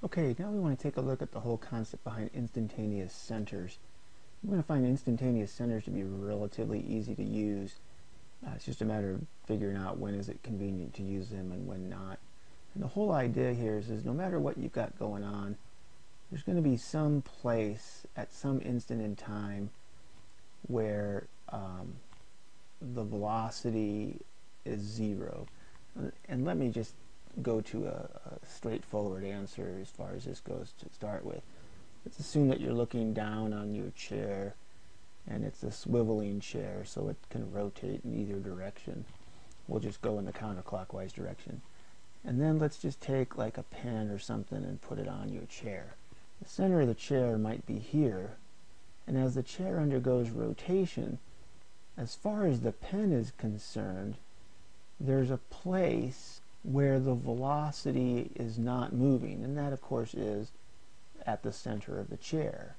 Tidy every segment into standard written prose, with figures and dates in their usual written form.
Okay, now we want to take a look at the whole concept behind instantaneous centers. We're going to find instantaneous centers to be relatively easy to use. It's just a matter of figuring out when is it convenient to use them and when not. And the whole idea here is no matter what you've got going on, there's going to be some place at some instant in time where the velocity is zero. And let me just go to a straightforward answer as far as this goes to start with. Let's assume that you're looking down on your chair and it's a swiveling chair so it can rotate in either direction. We'll just go in the counterclockwise direction. And then let's just take like a pen or something and put it on your chair. The center of the chair might be here, and as the chair undergoes rotation, as far as the pen is concerned, there's a place where the velocity is not moving, and that of course is at the center of the chair.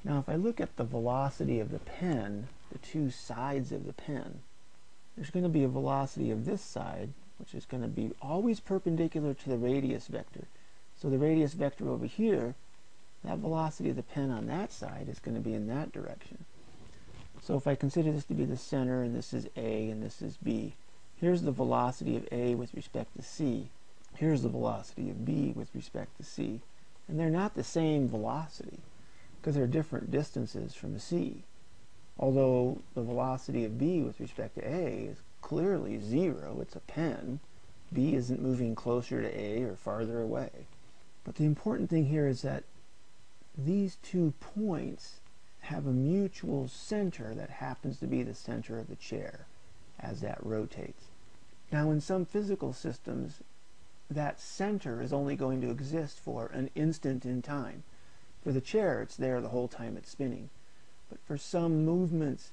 Now if I look at the velocity of the pen, the two sides of the pen, there's going to be a velocity of this side which is going to be always perpendicular to the radius vector. So the radius vector over here, that velocity of the pen on that side is going to be in that direction. So if I consider this to be the center, and this is A and this is B, here's the velocity of A with respect to C. Here's the velocity of B with respect to C. And they're not the same velocity because they're different distances from C. Although the velocity of B with respect to A is clearly zero, it's a pen. B isn't moving closer to A or farther away. But the important thing here is that these 2 points have a mutual center that happens to be the center of the chair as that rotates. Now in some physical systems, that center is only going to exist for an instant in time. For the chair, it's there the whole time it's spinning. But for some movements,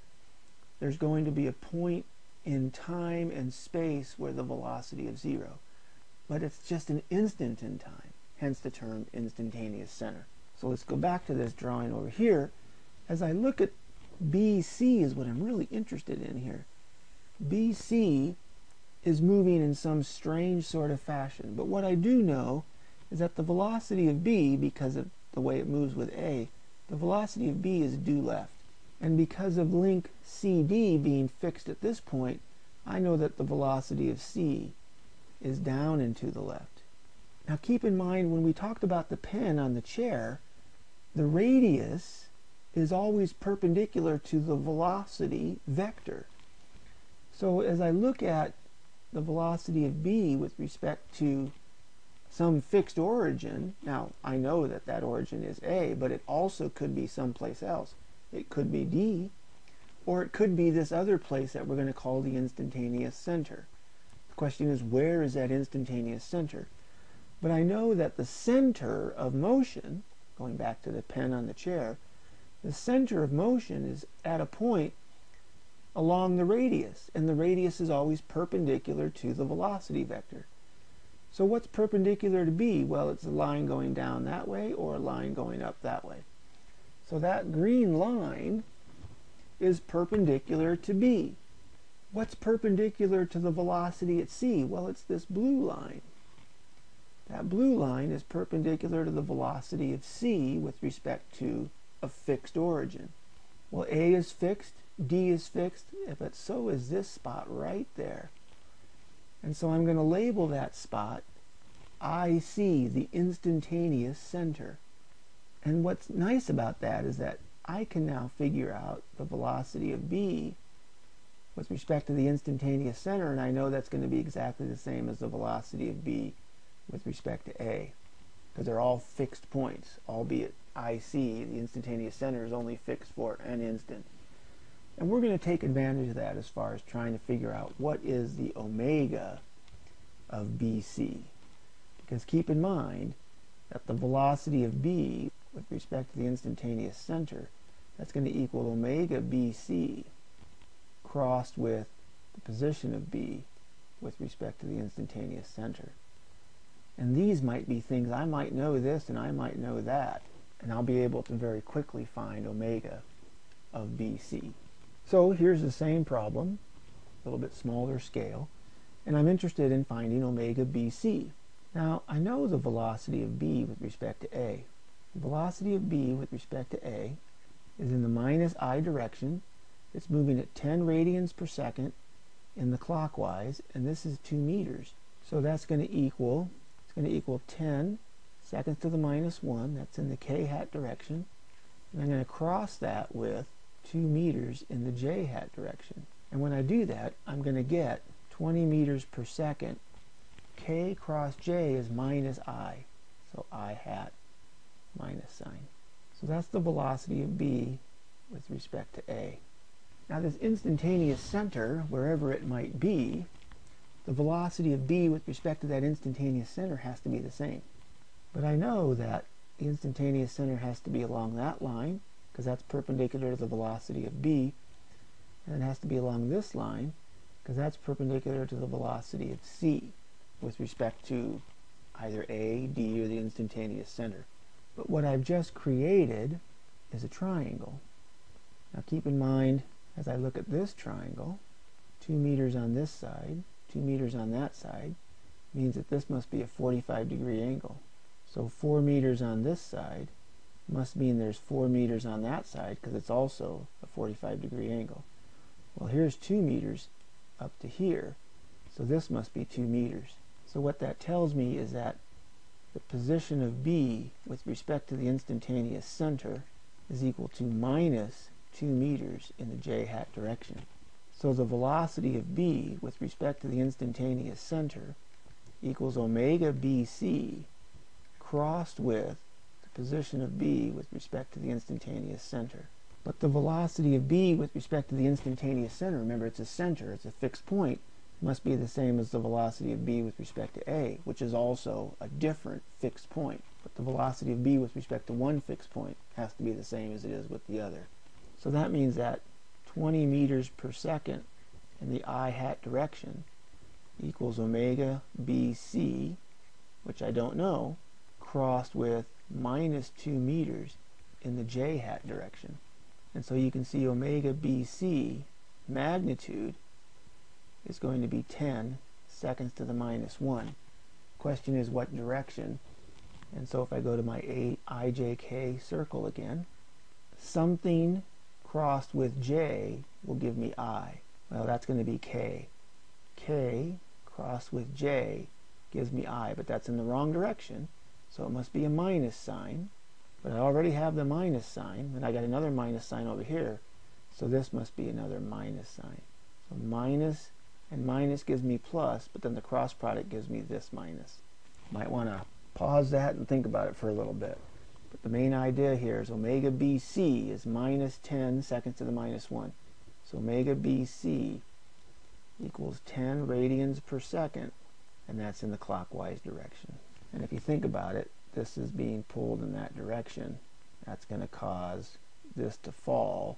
there's going to be a point in time and space where the velocity is zero. But it's just an instant in time, hence the term instantaneous center. So let's go back to this drawing over here. As I look at BC is what I'm really interested in here. BC is moving in some strange sort of fashion. But what I do know is that the velocity of B, because of the way it moves with A, the velocity of B is due left. And because of link CD being fixed at this point, I know that the velocity of C is down and to the left. Now keep in mind, when we talked about the pen on the chair, the radius is always perpendicular to the velocity vector. So as I look at the velocity of B with respect to some fixed origin, now I know that that origin is A, but it also could be someplace else. It could be D, or it could be this other place that we're going to call the instantaneous center. The question is, where is that instantaneous center? But I know that the center of motion, going back to the pen on the chair, the center of motion is at a point along the radius, and the radius is always perpendicular to the velocity vector. So what's perpendicular to B? Well, it's a line going down that way or a line going up that way. So that green line is perpendicular to B. What's perpendicular to the velocity at C? Well, it's this blue line. That blue line is perpendicular to the velocity of C with respect to a fixed origin. Well, A is fixed, D is fixed, but so is this spot right there. And so I'm going to label that spot IC, the instantaneous center. And what's nice about that is that I can now figure out the velocity of B with respect to the instantaneous center, and I know that's going to be exactly the same as the velocity of B with respect to A, because they're all fixed points, albeit IC, the instantaneous center, is only fixed for an instant. And we're going to take advantage of that as far as trying to figure out what is the omega of BC. Because keep in mind that the velocity of B with respect to the instantaneous center, that's going to equal omega BC crossed with the position of B with respect to the instantaneous center. And these might be things, I might know this and I might know that, and I'll be able to very quickly find omega of BC. So here's the same problem, a little bit smaller scale, and I'm interested in finding omega BC. Now, I know the velocity of b with respect to a. The velocity of b with respect to a is in the minus I direction. It's moving at 10 radians per second in the clockwise, and this is 2 meters. So that's going to equal, 10 seconds to the minus 1. That's in the k hat direction. And I'm going to cross that with 2 meters in the j hat direction. And when I do that, I'm going to get 20 meters per second. K cross j is minus I. So I hat minus sign. So that's the velocity of b with respect to a. Now this instantaneous center, wherever it might be, the velocity of b with respect to that instantaneous center has to be the same. But I know that the instantaneous center has to be along that line, because that's perpendicular to the velocity of b, and it has to be along this line, because that's perpendicular to the velocity of c with respect to either a, d, or the instantaneous center. But what I've just created is a triangle. Now keep in mind, as I look at this triangle, 2 meters on this side, 2 meters on that side, means that this must be a 45-degree angle. So 4 meters on this side must mean there's 4 meters on that side, because it's also a 45-degree angle. Well, here's 2 meters up to here, so this must be 2 meters. So what that tells me is that the position of b with respect to the instantaneous center is equal to minus 2 meters in the j hat direction. So the velocity of b with respect to the instantaneous center equals omega bc crossed with the position of b with respect to the instantaneous center. But the velocity of b with respect to the instantaneous center, remember it's a center, it's a fixed point, must be the same as the velocity of b with respect to a, which is also a different fixed point. But the velocity of b with respect to one fixed point has to be the same as it is with the other. So that means that 20 meters per second in the I hat direction equals omega bc, which I don't know, crossed with minus 2 meters in the j hat direction. And so you can see omega bc magnitude is going to be 10 seconds to the minus 1. Question is what direction? And so if I go to my ijk circle again, something crossed with j will give me I. Well, that's going to be k. K crossed with j gives me I, but that's in the wrong direction, so it must be a minus sign. But I already have the minus sign, and I got another minus sign over here, so this must be another minus sign. So minus and minus gives me plus, but then the cross product gives me this minus. Might want to pause that and think about it for a little bit. But the main idea here is omega bc is minus 10 seconds to the minus 1. So omega bc equals 10 radians per second, and that's in the clockwise direction. And if you think about it, this is being pulled in that direction. That's going to cause this to fall,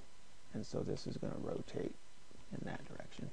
and so this is going to rotate in that direction.